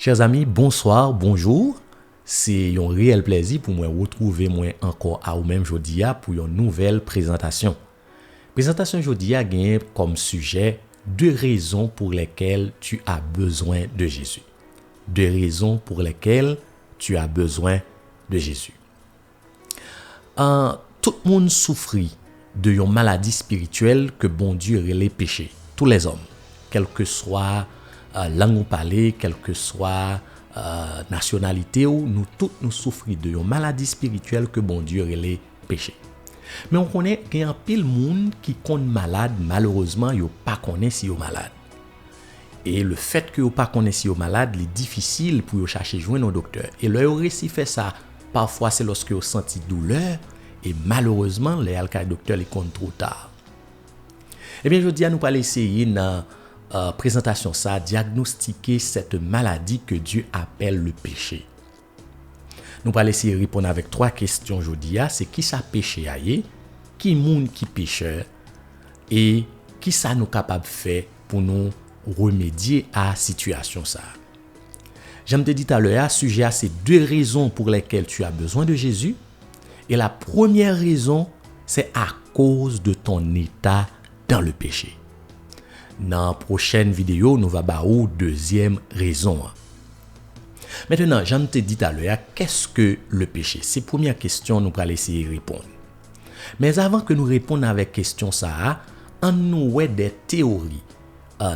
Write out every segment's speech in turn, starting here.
Chers amis, bonsoir, bonjour. C'est un réel plaisir pour moi retrouver moi encore à vous-même aujourd'hui pour une nouvelle présentation. Présentation aujourd'hui a gagné comme sujet deux raisons pour lesquelles tu as besoin de Jésus. Deux raisons pour lesquelles tu as besoin de Jésus. Tout le monde souffre de une maladie spirituelle que bon Dieu relève péché. Tous les hommes, quel que soit langue ou parler, quelle que soit nationalité, nous tous nous souffrons de une maladie spirituelle que bon Dieu relève péché. Mais on connaît qu'il y a un pile monde qui sont malade, malheureusement, ils ne pas connaissent si ils sont malades. Et le fait que vous pas connaissez si vous malade, c'est difficile pour vous chercher joindre un docteur. Et le récit fait ça, parfois c'est lorsque vous sentez douleur et malheureusement les docteur les compte trop tard. Eh bien, je dis à nous pas essayer dans présentation ça diagnostiquer cette maladie que Dieu appelle le péché. Nous allons essayer de répondre avec trois questions aujourd'hui. C'est qui ça péché aille, qui monde qui pécheur et qui ça nous capable faire pour nous remédier à la situation ça. J'aime te dire tout à l'heure, sujet à ces deux raisons pour lesquelles tu as besoin de Jésus. Et la première raison, c'est à cause de ton état dans le péché. Dans la prochaine vidéo, nous allons voir deuxième raison. Maintenant, j'aime te dire tout à l'heure, qu'est-ce que le péché? C'est la première question nous allons essayer de répondre. Mais avant que nous répondions avec question ça, on nous a des théories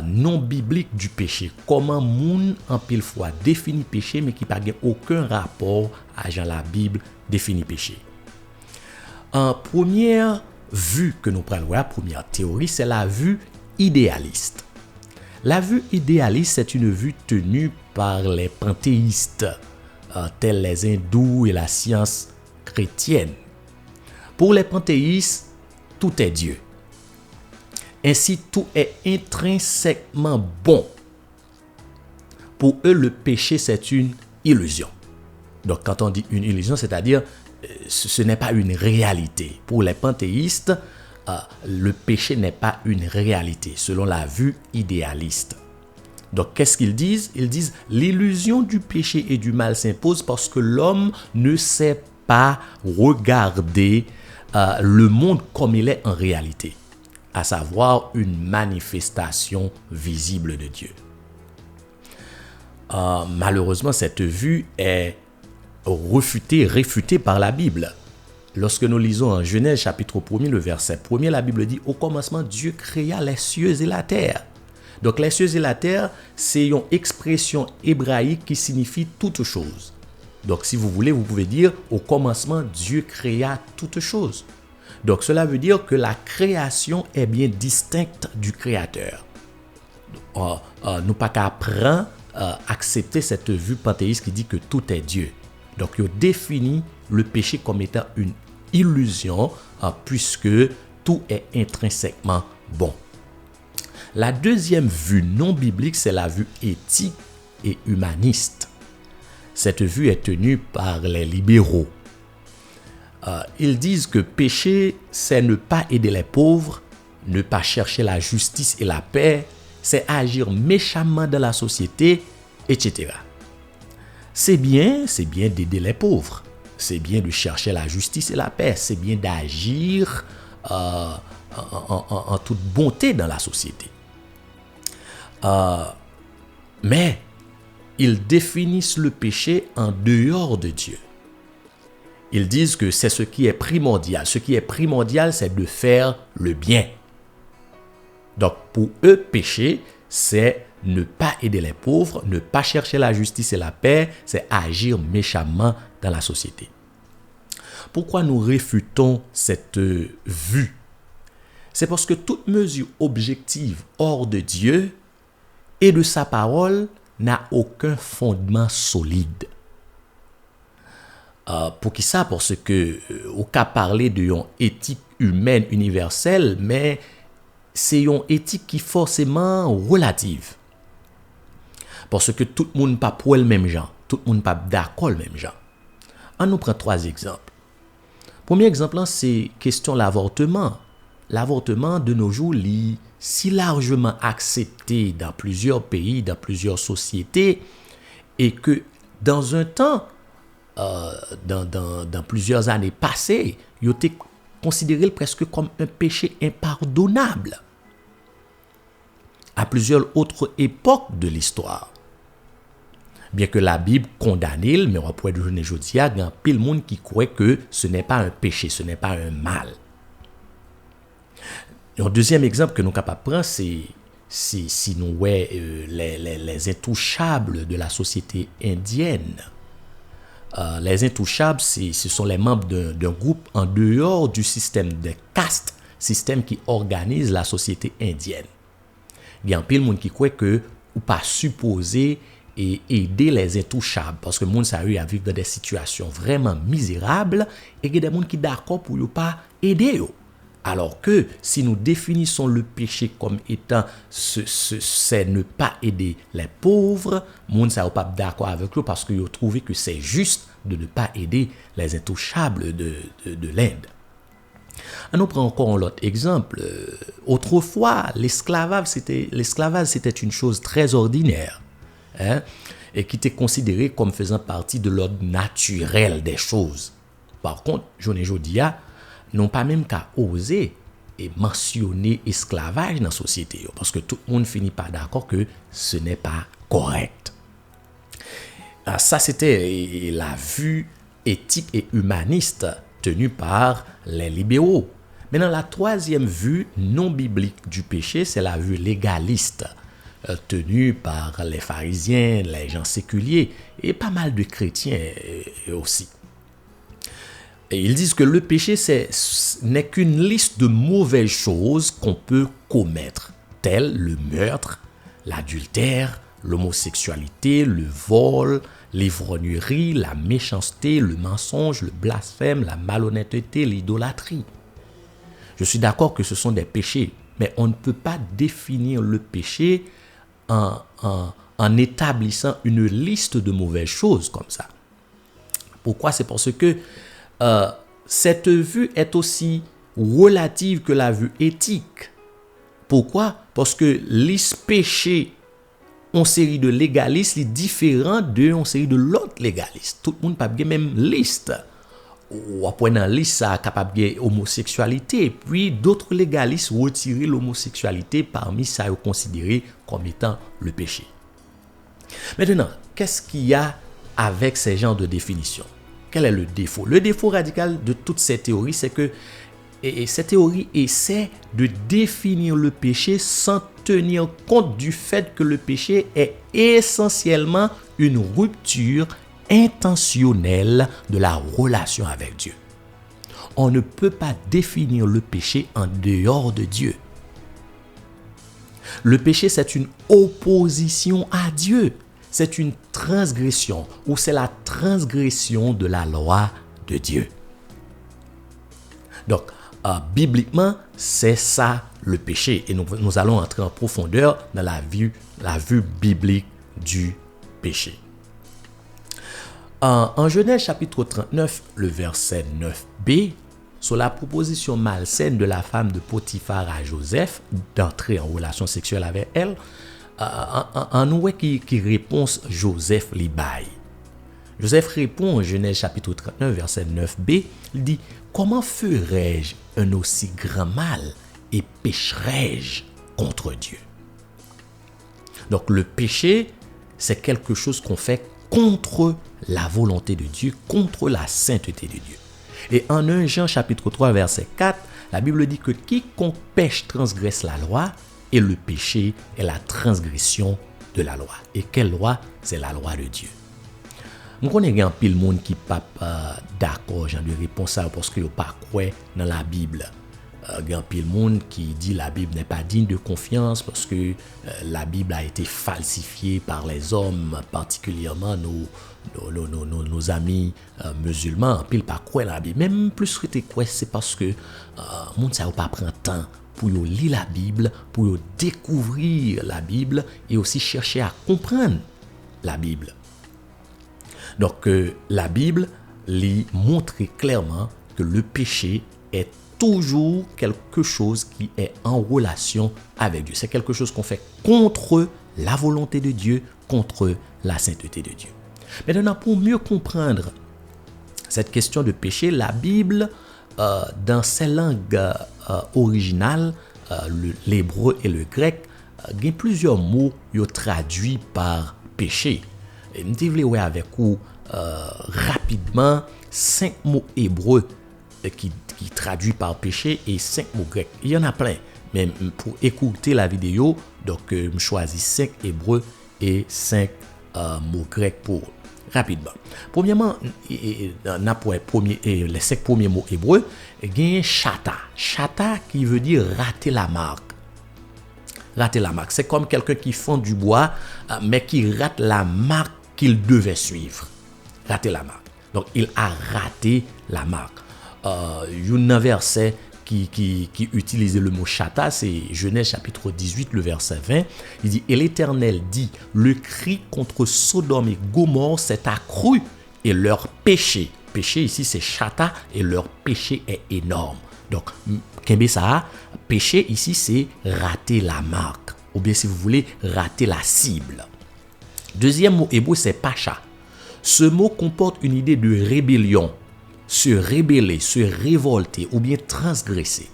non bibliques du péché. Comment moun en pile fois définit péché, mais qui n'a aucun rapport à Jean la Bible définit péché. En première vue que nous prenons, la première théorie, c'est la vue idéaliste. La vue idéaliste, c'est une vue tenue par les panthéistes, tels les hindous et la science chrétienne. Pour les panthéistes, tout est Dieu. Ainsi, tout est intrinsèquement bon. Pour eux, le péché, c'est une illusion. Donc, quand on dit une illusion, c'est-à-dire, ce n'est pas une réalité. Pour les panthéistes, le péché n'est pas une réalité, selon la vue idéaliste. Donc, qu'est-ce qu'ils disent? Ils disent, l'illusion du péché et du mal s'impose parce que l'homme ne sait pas regarder le monde comme il est en réalité, à savoir une manifestation visible de Dieu. Malheureusement, cette vue est réfutée par la Bible. Lorsque nous lisons en Genèse chapitre 1er, le verset 1er, la Bible dit « Au commencement, Dieu créa les cieux et la terre ». Donc, les cieux et la terre, c'est une expression hébraïque qui signifie « toute chose ». Donc, si vous voulez, vous pouvez dire « Au commencement, Dieu créa toute chose ». Donc, cela veut dire que la création est bien distincte du Créateur. Nous pas qu'à apprendre accepter cette vue panthéiste qui dit que tout est Dieu. Donc, il définit le péché comme étant une illusion puisque tout est intrinsèquement bon. La deuxième vue non biblique, c'est la vue éthique et humaniste. Cette vue est tenue par les libéraux. Ils disent que péché, c'est ne pas aider les pauvres, ne pas chercher la justice et la paix, c'est agir méchamment dans la société, etc. C'est bien d'aider les pauvres, c'est bien de chercher la justice et la paix, c'est bien d'agir en toute bonté dans la société. Mais ils définissent le péché en dehors de Dieu. Ils disent que c'est ce qui est primordial. Ce qui est primordial, c'est de faire le bien. Donc, pour eux, péché, c'est ne pas aider les pauvres, ne pas chercher la justice et la paix, c'est agir méchamment dans la société. Pourquoi nous réfutons cette vue? C'est parce que toute mesure objective hors de Dieu et de sa parole n'a aucun fondement solide. Pour qui ça? Parce que au cas parler d'une éthique humaine universelle, mais c'est une éthique qui est forcément relative. Parce que tout le monde pas pour le même genre, tout le monde pas d'accord le même genre. On nous prend trois exemples. Premier exemple, c'est question l'avortement. L'avortement de nos jours est si largement accepté dans plusieurs pays, dans plusieurs sociétés, et que dans un temps, dans plusieurs années passées, il était considéré presque comme un péché impardonnable. À plusieurs autres époques de l'histoire. Bien que la Bible condamne, mais on pourrait dire aujourd'hui, il y a pile de monde qui croit que ce n'est pas un péché, ce n'est pas un mal. Un deuxième exemple que nous sommes capables de prendre, c'est si nous voyons les intouchables de la société indienne. Les intouchables, ce sont les membres d'un groupe en dehors du système de caste, système qui organise la société indienne. Il y a un peu de monde qui croit que ou pas supposé et aider les intouchables parce que le monde ça eu à vivre dans des situations vraiment misérables et il y a des gens qui d'accord pour ne pas aider eux. Alors que si nous définissons le péché comme étant c'est ne pas aider les pauvres, le monde ça pas d'accord avec eux parce qu'ils ont trouvé que c'est juste de ne pas aider les intouchables de l'Inde. Nous prenons encore l'autre exemple. Autrefois, l'esclavage c'était une chose très ordinaire, et qui était considérée comme faisant partie de l'ordre naturel des choses. Par contre, aujourd'hui, n'ont pas même qu'à oser et mentionner esclavage dans la société, parce que tout le monde finit par d'accord que ce n'est pas correct. Ça, c'était la vue éthique et humaniste tenue par les libéraux. Maintenant, la troisième vue non biblique du péché, c'est la vue légaliste, tenue par les pharisiens, les gens séculiers et pas mal de chrétiens aussi. Et ils disent que le péché n'est qu'une liste de mauvaises choses qu'on peut commettre, telles le meurtre, l'adultère, l'homosexualité, le vol, l'ivrognerie, la méchanceté, le mensonge, le blasphème, la malhonnêteté, l'idolâtrie. Je suis d'accord que ce sont des péchés, mais on ne peut pas définir le péché en établissant une liste de mauvaises choses comme ça. Pourquoi? C'est parce que cette vue est aussi relative que la vue éthique. Pourquoi? Parce que les péchés en série de légalistes est différent de en série de l'autre légaliste. Tout le monde n'a pas même liste. Ou après dans liste ça capable de homosexualité, puis d'autres légalistes retirer l'homosexualité parmi ça considéré comme étant le péché. Maintenant, qu'est-ce qu'il y a avec ces genres de définitions? Quel est le défaut? Le défaut radical de toutes ces théories, c'est que cette théorie essaie de définir le péché sans tenir compte du fait que le péché est essentiellement une rupture intentionnelle de la relation avec Dieu. On ne peut pas définir le péché en dehors de Dieu. Le péché, c'est une opposition à Dieu. C'est une transgression ou c'est la transgression de la loi de Dieu. Donc, bibliquement, c'est ça le péché. Et nous allons entrer en profondeur dans la vue biblique du péché. En Genèse chapitre 39, le verset 9b, sur la proposition malsaine de la femme de Potiphar à Joseph d'entrer en relation sexuelle avec elle, en nous qui répond Joseph li baille. Joseph répond en Genèse chapitre 39 verset 9b, il dit: comment ferais-je un aussi grand mal et pécherais-je contre Dieu? Donc le péché, c'est quelque chose qu'on fait contre la volonté de Dieu, contre la sainteté de Dieu. Et en 1 Jean chapitre 3 verset 4, la Bible dit que quiconque pêche transgresse la loi, et le péché est la transgression de la loi. Et quelle loi? C'est la loi de Dieu. Nous connaissons un pile monde qui pas d'accord genre de réponse à parce que yo pas croire dans la Bible. Un pile monde qui dit la Bible n'est pas digne de confiance parce que la Bible a été falsifiée par les hommes, particulièrement nos amis musulmans. Un pile pas croire la Bible. Même plus que quoi, c'est parce que monde ça pas prend temps pour lire la Bible, pour découvrir la Bible et aussi chercher à comprendre la Bible. Donc la Bible lui montre clairement que le péché est toujours quelque chose qui est en relation avec Dieu. C'est quelque chose qu'on fait contre la volonté de Dieu, contre la sainteté de Dieu. Maintenant, pour mieux comprendre cette question de péché, la Bible, dans ses langues originales, l'hébreu et le grec, il y a plusieurs mots traduits par péché. Et je vais voir avec vous rapidement 5 mots hébreux qui traduisent par péché et 5 mots grecs. Il y en a plein, mais pour écouter la vidéo, donc je choisis 5 hébreux et 5 mots grecs pour rapidement. Premièrement, les 5 premiers mots hébreux, il y a chata. Chata qui veut dire rater la marque. Rater la marque. C'est comme quelqu'un qui fend du bois, mais qui rate la marque qu'il devait suivre. Rater la marque. Donc, il a raté la marque. Il y a un verset qui utilise le mot chata, c'est Genèse chapitre 18, le verset 20. Il dit, et l'Éternel dit, le cri contre Sodome et Gomorrhe s'est accru et leur péché ici c'est chata et leur péché est énorme. Donc, qu'est-ce ça? Péché ici c'est rater la marque, ou bien si vous voulez, rater la cible. Deuxième mot hébreu c'est pacha. Ce mot comporte une idée de rébellion, se rébeller, se révolter ou bien transgresser.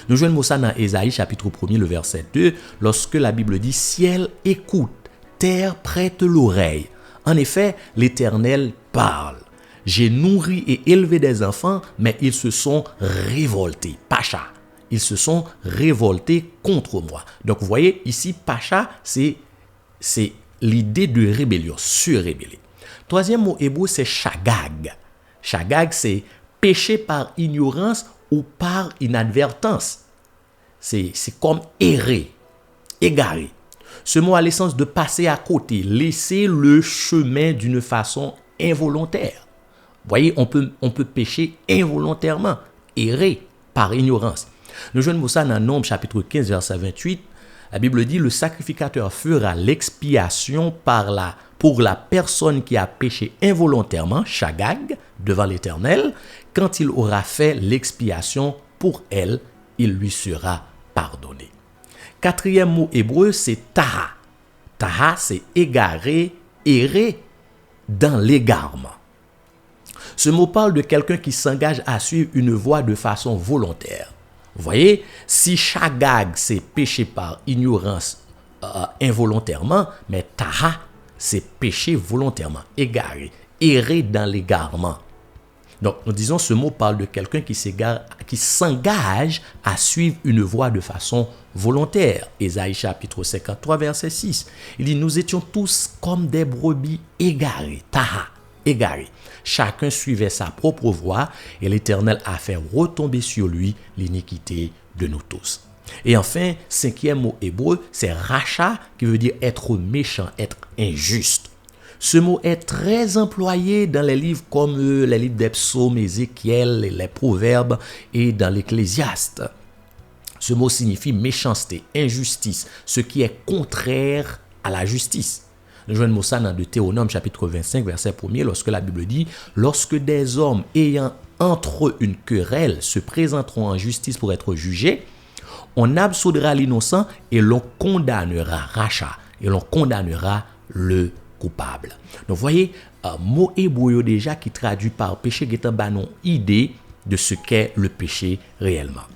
Nous joignons ça dans Ésaïe chapitre 1er, le verset 2, lorsque la Bible dit « Ciel, écoute, terre, prête l'oreille. En effet, l'Éternel parle. J'ai nourri et élevé des enfants, mais ils se sont révoltés. » Pacha. Ils se sont révoltés contre moi. Donc, vous voyez, ici, pacha, c'est l'idée de rébellion, se rébeller. Troisième mot hébreu, c'est shagag. Shagag, c'est péché par ignorance ou par inadvertance. C'est comme errer, égarer. Ce mot a l'essence de passer à côté, laisser le chemin d'une façon involontaire. Vous voyez, on peut pécher involontairement, errer par ignorance. Nous joignons ça dans Nombre chapitre 15, verset 28. La Bible dit, le sacrificateur fera l'expiation pour la personne qui a péché involontairement, shagag, devant l'Éternel. Quand il aura fait l'expiation pour elle, il lui sera pardonné. Quatrième mot hébreu, c'est taha. Taha, c'est égarer, errer dans l'égarement. Ce mot parle de quelqu'un qui s'engage à suivre une voie de façon volontaire. Vous voyez, si shagag, c'est péché par ignorance involontairement, mais taha, c'est péché volontairement, égaré, errer dans l'égarement. Donc, nous disons, ce mot parle de quelqu'un qui s'engage à suivre une voie de façon volontaire. Ésaïe chapitre 53, verset 6. Il dit, nous étions tous comme des brebis égarées, taha, égarés. Chacun suivait sa propre voie et l'Éternel a fait retomber sur lui l'iniquité de nous tous. Et enfin, cinquième mot hébreu, c'est racha, qui veut dire être méchant, être injuste. Ce mot est très employé dans les livres comme les livres des psaumes, Ézéchiel, les proverbes et dans l'Ecclésiaste. Ce mot signifie méchanceté, injustice, ce qui est contraire à la justice. Nous joignons ça dans Deutéronome chapitre 25, verset 1er, lorsque la Bible dit « Lorsque des hommes ayant entre eux une querelle se présenteront en justice pour être jugés, on absoudra l'innocent et l'on condamnera rachat, et l'on condamnera le coupable. » Donc, vous voyez, mot hébreu déjà qui traduit par péché, qui est une idée de ce qu'est le péché réellement.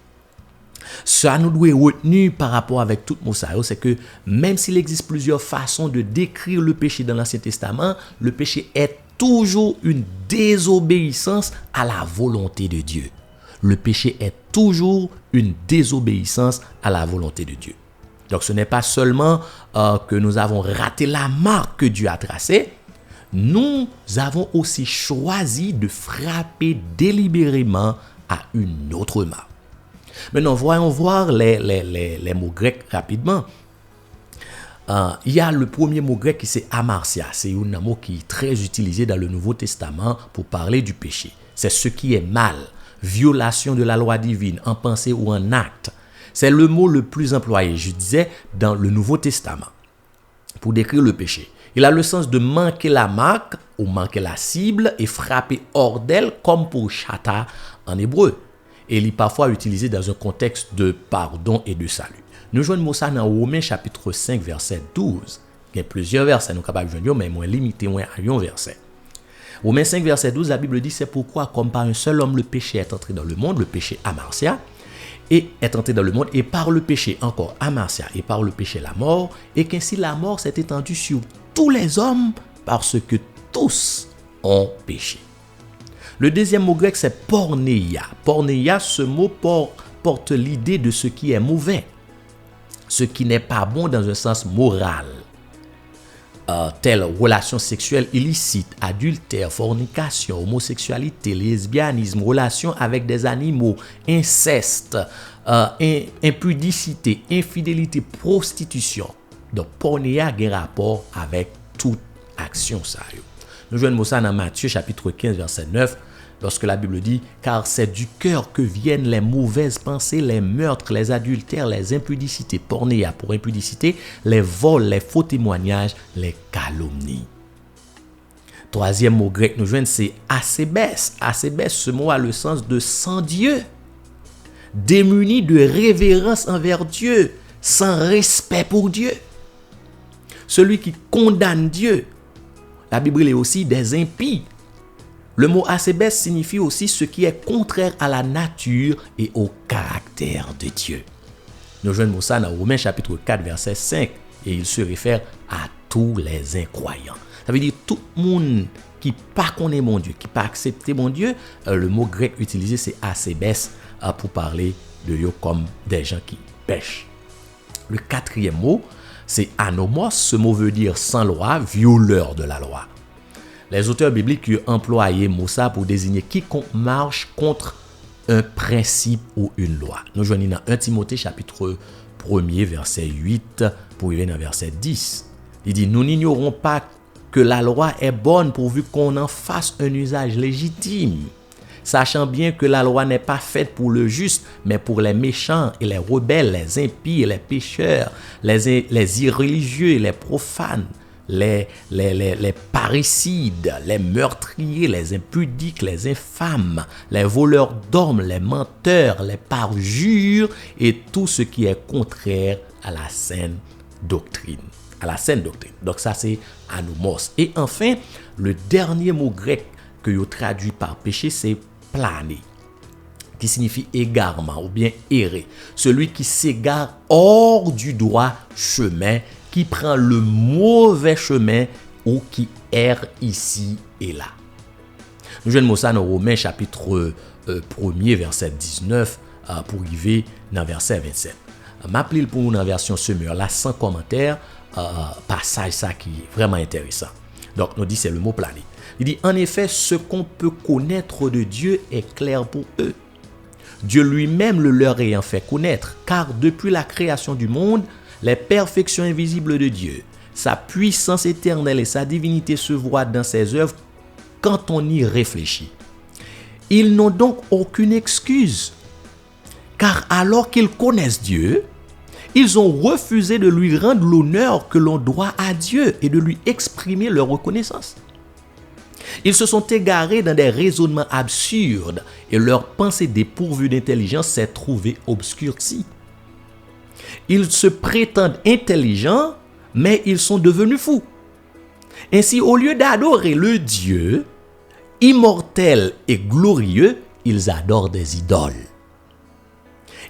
Ça nous doit retenir par rapport avec tout mot ça, c'est que même s'il existe plusieurs façons de décrire le péché dans l'Ancien Testament, le péché est toujours une désobéissance à la volonté de Dieu. Le péché est toujours une désobéissance à la volonté de Dieu. Donc ce n'est pas seulement que nous avons raté la marque que Dieu a tracée, nous avons aussi choisi de frapper délibérément à une autre marque. Maintenant, voyons voir les mots grecs rapidement. Il y a le premier mot grec qui c'est amartia. C'est un mot qui est très utilisé dans le Nouveau Testament pour parler du péché. C'est ce qui est mal, violation de la loi divine, en pensée ou en acte. C'est le mot le plus employé, je disais, dans le Nouveau Testament pour décrire le péché. Il a le sens de manquer la marque ou manquer la cible et frapper hors d'elle comme pour chata en hébreu. et il est parfois utilisé dans un contexte de pardon et de salut. Nous joignons ça dans Romains chapitre 5 verset 12. Il y a plusieurs versets nous capables de joindre mais moins limité moins à un verset. Romains 5 verset 12, la Bible dit c'est pourquoi comme par un seul homme le péché est entré dans le monde, le péché amartia, et est entré dans le monde, et par le péché encore amartia, et par le péché la mort, et qu'ainsi la mort s'est étendue sur tous les hommes parce que tous ont péché. Le deuxième mot grec c'est porneia. Porneia, ce mot porte l'idée de ce qui est mauvais, ce qui n'est pas bon dans un sens moral. Telles relations sexuelles illicites, adultère, fornication, homosexualité, lesbianisme, relations avec des animaux, inceste, impudicité, infidélité, prostitution. Donc, pornéia a un rapport avec toute action. Ça. Nous jouons ça dans Matthieu chapitre 15 verset 9. Lorsque la Bible dit « Car c'est du cœur que viennent les mauvaises pensées, les meurtres, les adultères, les impudicités, pornéia pour impudicité, les vols, les faux témoignages, les calomnies. » Troisième mot grec nous joignons, c'est « asébès ». Asébès, ce mot a le sens de « sans Dieu », démuni de révérence envers Dieu, sans respect pour Dieu. Celui qui condamne Dieu. La Bible est aussi des impies. Le mot asébès signifie aussi ce qui est contraire à la nature et au caractère de Dieu. Nous joignons ça dans Romains chapitre 4 verset 5 et il se réfère à tous les incroyants. Ça veut dire tout le monde qui pas connaît mon Dieu, qui pas accepté mon Dieu, le mot grec utilisé c'est asébès pour parler de eux comme des gens qui pêchent. Le quatrième mot c'est anomos, ce mot veut dire sans loi, violeur de la loi. Les auteurs bibliques ont employé Moussa pour désigner quiconque marche contre un principe ou une loi. Nous joignons dans 1 Timothée chapitre 1er verset 8 pour arriver dans verset 10. Il dit « Nous n'ignorons pas que la loi est bonne pourvu qu'on en fasse un usage légitime, sachant bien que la loi n'est pas faite pour le juste, mais pour les méchants et les rebelles, les impies et les pécheurs, les irréligieux et les profanes, les parricides, les meurtriers, les impudiques, les infâmes, les voleurs d'hommes, les menteurs, les parjures et tout ce qui est contraire à la saine doctrine. Donc ça c'est anomos. Et enfin, le dernier mot grec que vous traduit par péché c'est planer, qui signifie égarement ou bien errer. Celui qui s'égare hors du droit chemin, qui prend le mauvais chemin ou qui erre ici et là. Nous jouons ça dans Romains chapitre 1er verset 19 pour arriver dans verset 27. M'appelez pour nous dans la version Semeur là sans commentaire, passage ça qui est vraiment intéressant. Donc nous dit c'est le mot planer. Il dit en effet ce qu'on peut connaître de Dieu est clair pour eux. Dieu lui-même le leur ayant fait connaître, car depuis la création du monde, les perfections invisibles de Dieu, sa puissance éternelle et sa divinité se voient dans ses œuvres quand on y réfléchit. Ils n'ont donc aucune excuse, car alors qu'ils connaissent Dieu, ils ont refusé de lui rendre l'honneur que l'on doit à Dieu et de lui exprimer leur reconnaissance. Ils se sont égarés dans des raisonnements absurdes et leur pensée dépourvue d'intelligence s'est trouvée obscurcie. Ils se prétendent intelligents, mais ils sont devenus fous. Ainsi, au lieu d'adorer le Dieu immortel et glorieux, ils adorent des idoles.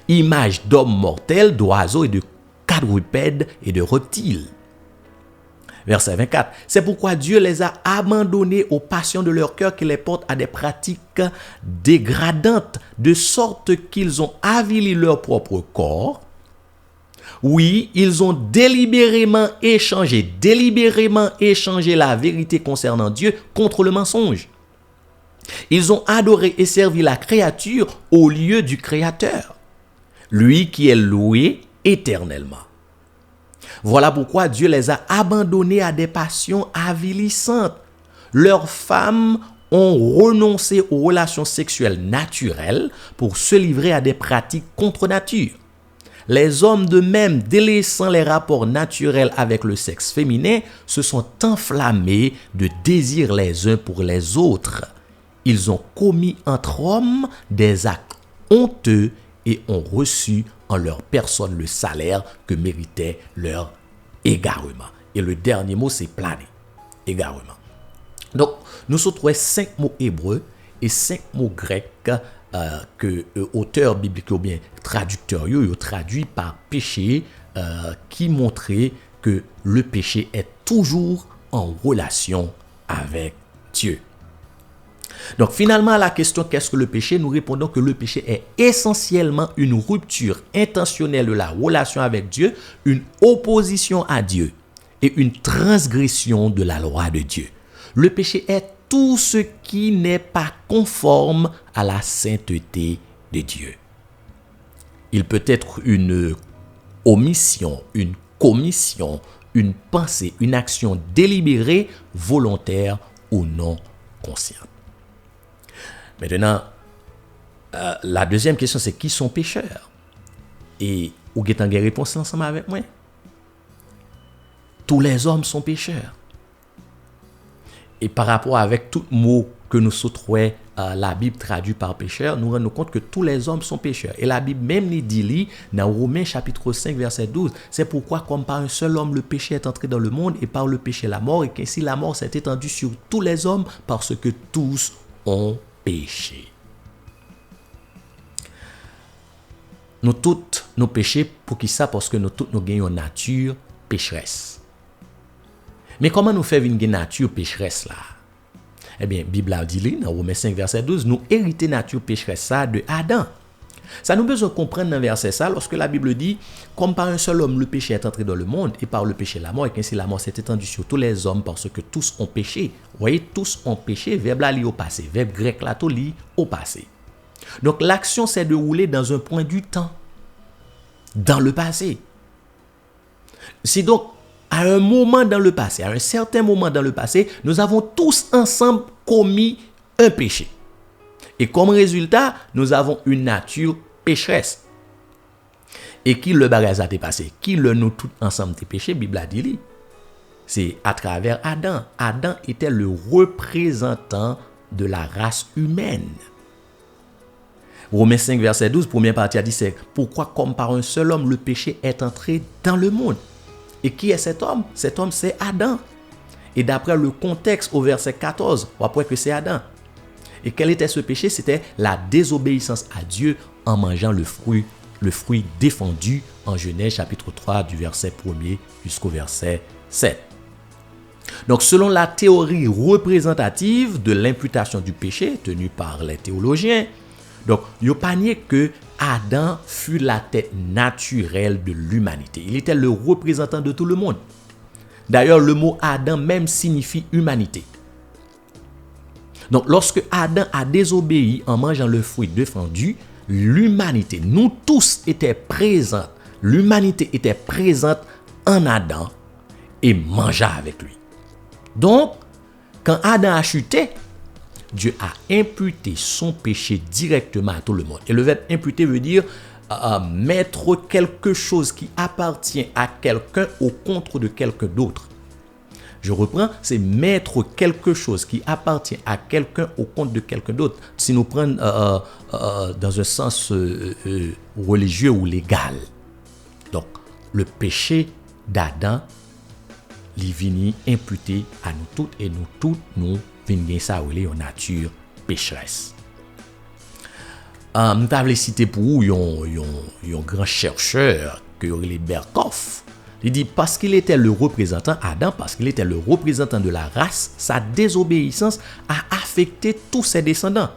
Images d'hommes mortels, d'oiseaux et de quadrupèdes et de reptiles. Verset 24. C'est pourquoi Dieu les a abandonnés aux passions de leur cœur qui les portent à des pratiques dégradantes, de sorte qu'ils ont avili leur propre corps. Oui, ils ont délibérément échangé la vérité concernant Dieu contre le mensonge. Ils ont adoré et servi la créature au lieu du Créateur, lui qui est loué éternellement. Voilà pourquoi Dieu les a abandonnés à des passions avilissantes. Leurs femmes ont renoncé aux relations sexuelles naturelles pour se livrer à des pratiques contre nature. Les hommes de même, délaissant les rapports naturels avec le sexe féminin, se sont enflammés de désirs les uns pour les autres. Ils ont commis entre hommes des actes honteux et ont reçu en leur personne le salaire que méritait leur égarement. Et le dernier mot, c'est planer. Égarement. Donc, nous sommes trouvés 5 mots hébreux et 5 mots grecs que auteurs bibliques ou bien traducteurs ont traduit par péché qui montraient que le péché est toujours en relation avec Dieu. Donc finalement à la question qu'est-ce que le péché, nous répondons que le péché est essentiellement une rupture intentionnelle de la relation avec Dieu, une opposition à Dieu et une transgression de la loi de Dieu. Le péché est tout ce qui n'est pas conforme à la sainteté de Dieu. Il peut être une omission, une commission, une pensée, une action délibérée, volontaire ou non consciente. Maintenant, la deuxième question, c'est qui sont pécheurs? Et vous avez une réponse ensemble avec moi? Tous les hommes sont pécheurs. Et par rapport avec tout mot que nous trouvons la Bible traduit par pécheur, nous rendons compte que tous les hommes sont pécheurs. Et la Bible même nous dit dans Romains chapitre 5 verset 12, c'est pourquoi comme par un seul homme le péché est entré dans le monde et par le péché la mort, et qu'ainsi la mort s'est étendue sur tous les hommes parce que tous ont péché. Nous tous nos péchés pour qui ça? Parce que nous tous nous gagnons une nature pécheresse. Mais comment nous faisons une nature pécheresse là? Eh bien, Bible a dit dans Romains 5 verset 12, nous héritons nature pécheresse ça de Adam. Ça nous besoin comprendre dans verset ça lorsque la Bible dit comme par un seul homme le péché est entré dans le monde et par le péché la mort, et qu'ainsi la mort s'est étendue sur tous les hommes parce que tous ont péché. Vous voyez, tous ont péché, verbe là li au passé, verbe grec là to li au passé. Donc l'action s'est déroulée dans un point du temps, dans le passé. C'est donc à un moment dans le passé, à un certain moment dans le passé, nous avons tous ensemble commis un péché. Et comme résultat, nous avons une nature pécheresse. Et qui le bagage a été passé? Qui le nous tous ensemble été péché? Bible a dit. C'est à travers Adam. Adam était le représentant de la race humaine. Romains 5 verset 12, première partie a dit c'est pourquoi comme par un seul homme le péché est entré dans le monde. Et qui est cet homme? Cet homme, c'est Adam. Et d'après le contexte au verset 14, on voit que c'est Adam. Et quel était ce péché? C'était la désobéissance à Dieu en mangeant le fruit défendu en Genèse chapitre 3 du verset 1er jusqu'au verset 7. Donc selon la théorie représentative de l'imputation du péché tenue par les théologiens, donc il n'y a pas nié que Adam fut la tête naturelle de l'humanité. Il était le représentant de tout le monde. D'ailleurs, le mot Adam même signifie humanité. Donc, lorsque Adam a désobéi en mangeant le fruit défendu, l'humanité, nous tous étions présents. L'humanité était présente en Adam et mangeait avec lui. Donc, quand Adam a chuté, Dieu a imputé son péché directement à tout le monde. Et le verbe imputer veut dire mettre quelque chose qui appartient à quelqu'un au compte de quelqu'un d'autre. Je reprends, c'est mettre quelque chose qui appartient à quelqu'un au compte de quelqu'un d'autre. Si nous prenons dans un sens religieux ou légal. Donc, le péché d'Adam, il vient imputé à nous toutes et nous toutes, nous venons ça en nature pécheresse. Nous avons cité pour vous un grand chercheur que les Berkhoff. Il dit parce qu'il était le représentant Adam, parce qu'il était le représentant de la race, sa désobéissance a affecté tous ses descendants.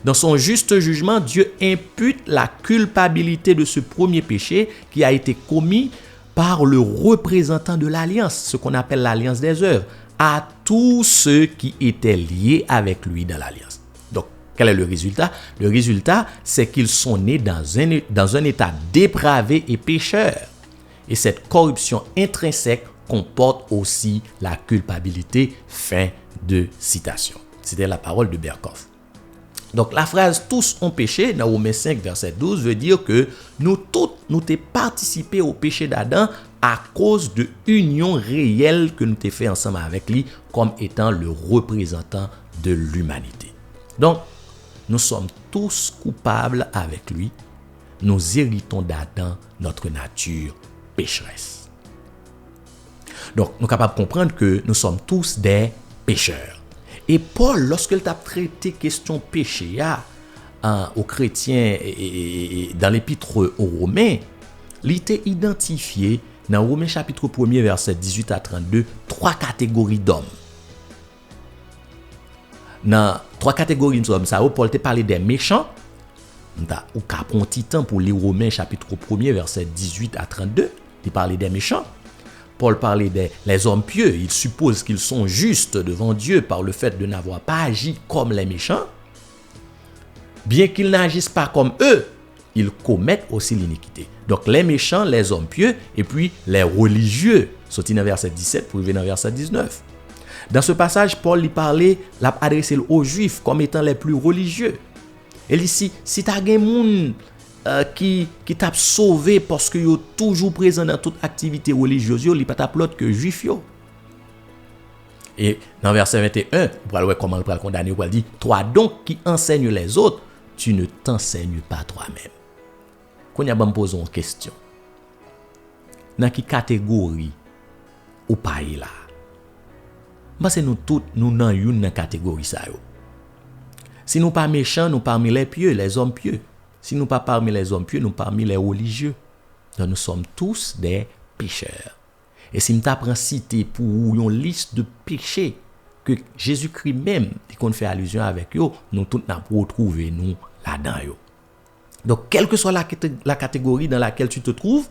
Dans son juste jugement, Dieu impute la culpabilité de ce premier péché qui a été commis par le représentant de l'alliance, ce qu'on appelle l'alliance des œuvres, à tous ceux qui étaient liés avec lui dans l'alliance. Donc, quel est le résultat? Le résultat, c'est qu'ils sont nés dans un état dépravé et pécheur. Et cette corruption intrinsèque comporte aussi la culpabilité. Fin de citation. C'était la parole de Berkhoff. Donc la phrase « tous ont péché » dans Romains 5 verset 12 veut dire que nous tous nous t'ai participé au péché d'Adam à cause de union réelle que nous t'ai fait ensemble avec lui comme étant le représentant de l'humanité. Donc nous sommes tous coupables avec lui. Nous héritons d'Adam notre nature pécheresse. Donc, nous sommes capables de comprendre que nous sommes tous des pécheurs. Et Paul, lorsqu'il a traité question péché aux chrétiens et dans l'épître aux Romains, il était identifié dans Romains chapitre 1er, verset 18 à 32, 3 catégories d'hommes. Dans 3 catégories d'hommes, Paul t'a parlé des méchants. Ou qu'à prendre un petit temps pour lire Romains chapitre 1er, verset 18 à 32, il parlait des méchants. Paul parlait des hommes pieux. Il suppose qu'ils sont justes devant Dieu par le fait de n'avoir pas agi comme les méchants. Bien qu'ils n'agissent pas comme eux, ils commettent aussi l'iniquité. Donc les méchants, les hommes pieux, et puis les religieux. Sorti dans verset 17 pour arriver dans verset 19. Dans ce passage, Paul l'a adressé aux Juifs comme étant les plus religieux. Et ici, si tu as des gens qui t'a sauvé parce qu'ils sont toujours présents dans toute activité religieuse, ils ne sont pas l'autre que Juifs. Et dans verset 21, on va voir comment on va le condamner. On va dire, toi donc qui enseignes les autres, tu ne t'enseignes pas toi-même. Quand on me pose une question, dans quelle catégorie ou pas là? Parce que nous tous, nous n'avons une catégorie ça. Si nous pas méchants, nous parmi les pieux, les hommes pieux. Si nous pas parmi les hommes pieux, nous parmi les religieux. Donc nous sommes tous des pécheurs. Et si nous t'apprends citer pour une liste de péchés que Jésus-Christ même, qu'on fait allusion avec eux, nous tous nous retrouver nous là-dedans. Donc quelle que soit la catégorie dans laquelle tu te trouves,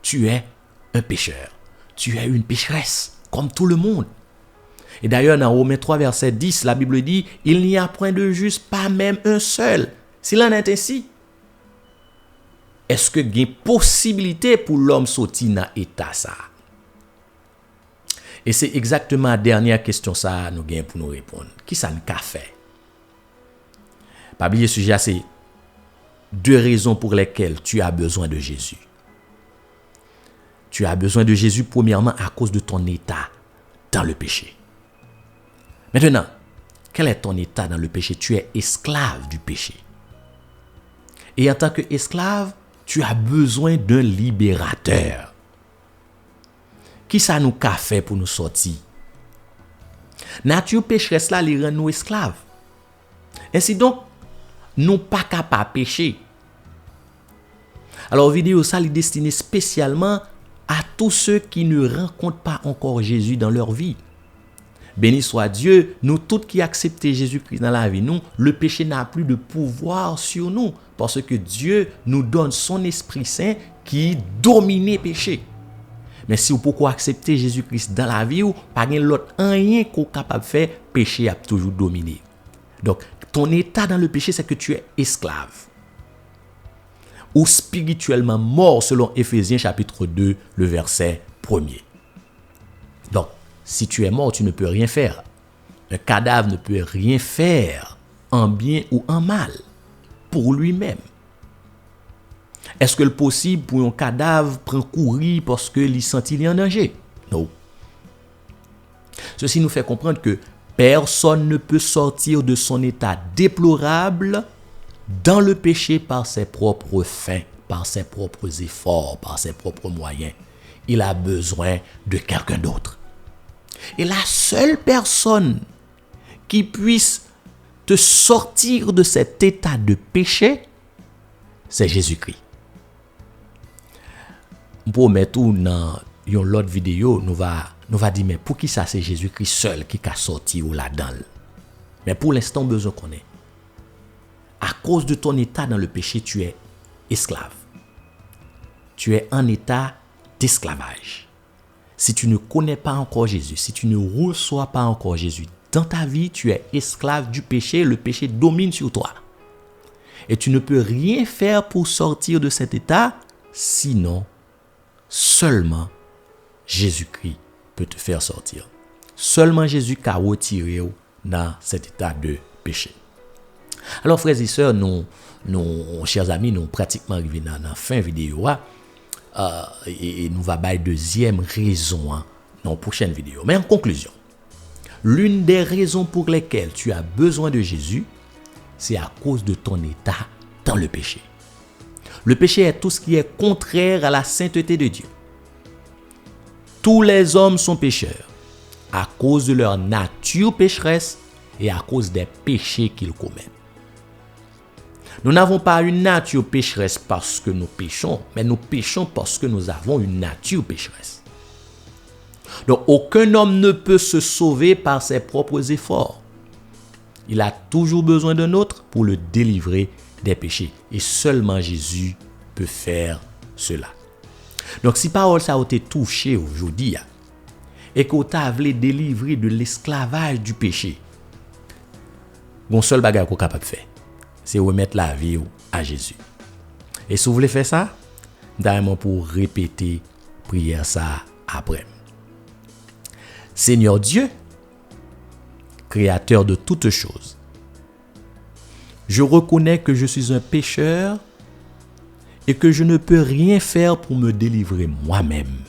tu es un pécheur. Tu es une pécheresse, comme tout le monde. Et d'ailleurs, dans Romains 3, verset 10, la Bible dit, il n'y a point de juste, pas même un seul. S'il en est ainsi, est-ce que il y a une possibilité pour l'homme sortir dans l'état ça? Et c'est exactement la dernière question ça nous gagnons pour nous répondre. Qui ça nous a fait? Pas oublier sujet, c'est 2 raisons pour lesquelles tu as besoin de Jésus. Tu as besoin de Jésus premièrement à cause de ton état dans le péché. Maintenant, quel est ton état dans le péché? Tu es esclave du péché. Et en tant qu'esclave, tu as besoin d'un libérateur. Qui ça nous a fait pour nous sortir? Nature pécheresse là, les rend nous esclaves. Ainsi donc, nous pas capables de pécher. Alors, vidéo ça est destinée spécialement à tous ceux qui ne rencontrent pas encore Jésus dans leur vie. Béni soit Dieu, nous tous qui acceptons Jésus-Christ dans la vie, nous, le péché n'a plus de pouvoir sur nous parce que Dieu nous donne son Esprit Saint qui domine le péché. Mais si vous pouvez accepter Jésus-Christ dans la vie, pas l'autre rien qu'on est capable de faire, péché a toujours dominé. Donc, ton état dans le péché, c'est que tu es esclave ou spirituellement mort selon Éphésiens chapitre 2, le verset 1er. Donc, si tu es mort, tu ne peux rien faire. Un cadavre ne peut rien faire en bien ou en mal pour lui-même. Est-ce que le possible pour un cadavre prendre courir parce que il sent il est en danger? Non. Ceci nous fait comprendre que personne ne peut sortir de son état déplorable dans le péché par ses propres fins, par ses propres efforts, par ses propres moyens. Il a besoin de quelqu'un d'autre. Et la seule personne qui puisse te sortir de cet état de péché, c'est Jésus-Christ. Pour mettre dans une autre vidéo, nous va dire, mais pour qui ça c'est Jésus-Christ seul qui a sorti ou là-dedans? Mais pour l'instant, besoin qu'on est. À cause de ton état dans le péché, tu es esclave. Tu es en état d'esclavage. Si tu ne connais pas encore Jésus, si tu ne reçois pas encore Jésus dans ta vie, tu es esclave du péché, le péché domine sur toi. Et tu ne peux rien faire pour sortir de cet état, sinon seulement Jésus-Christ peut te faire sortir. Seulement Jésus qui a retiré dans cet état de péché. Alors frères et sœurs, nous chers amis, nous pratiquement arrivés dans la fin vidéo. Et nous va bailler deuxième raison dans la prochaine vidéo. Mais en conclusion, l'une des raisons pour lesquelles tu as besoin de Jésus, c'est à cause de ton état dans le péché. Le péché est tout ce qui est contraire à la sainteté de Dieu. Tous les hommes sont pécheurs à cause de leur nature pécheresse et à cause des péchés qu'ils commettent. Nous n'avons pas une nature pécheresse parce que nous péchons, mais nous péchons parce que nous avons une nature pécheresse. Donc aucun homme ne peut se sauver par ses propres efforts. Il a toujours besoin d'un autre pour le délivrer des péchés. Et seulement Jésus peut faire cela. Donc si parole ça a été touché aujourd'hui, et qu'on t'a voulu délivrer de l'esclavage du péché, mon seul bagage qu'on est capable de faire, c'est remettre la vie à Jésus. Et si vous voulez faire ça, d'ailleurs pour répéter prière ça après. Seigneur Dieu, créateur de toutes choses, je reconnais que je suis un pécheur et que je ne peux rien faire pour me délivrer moi-même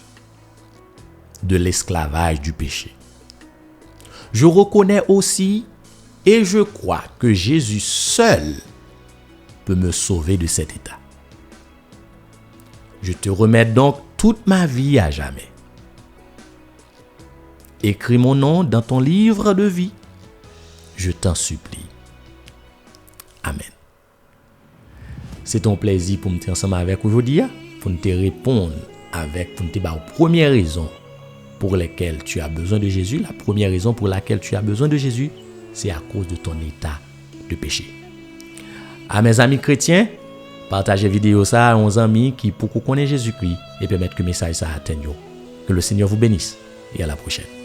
de l'esclavage du péché. Je reconnais aussi et je crois que Jésus seul peut me sauver de cet état. Je te remets donc toute ma vie à jamais. Écris mon nom dans ton livre de vie. Je t'en supplie. Amen. C'est ton plaisir pour me tenir ensemble avec aujourd'hui, pour te répondre pour te dire aux premières raisons pour lesquelles tu as besoin de Jésus. La première raison pour laquelle tu as besoin de Jésus, c'est à cause de ton état de péché. À mes amis chrétiens, partagez la vidéo ça à 11 amis qui pour connaître Jésus-Christ et permettre que le message ça atteigne. Que le Seigneur vous bénisse et à la prochaine.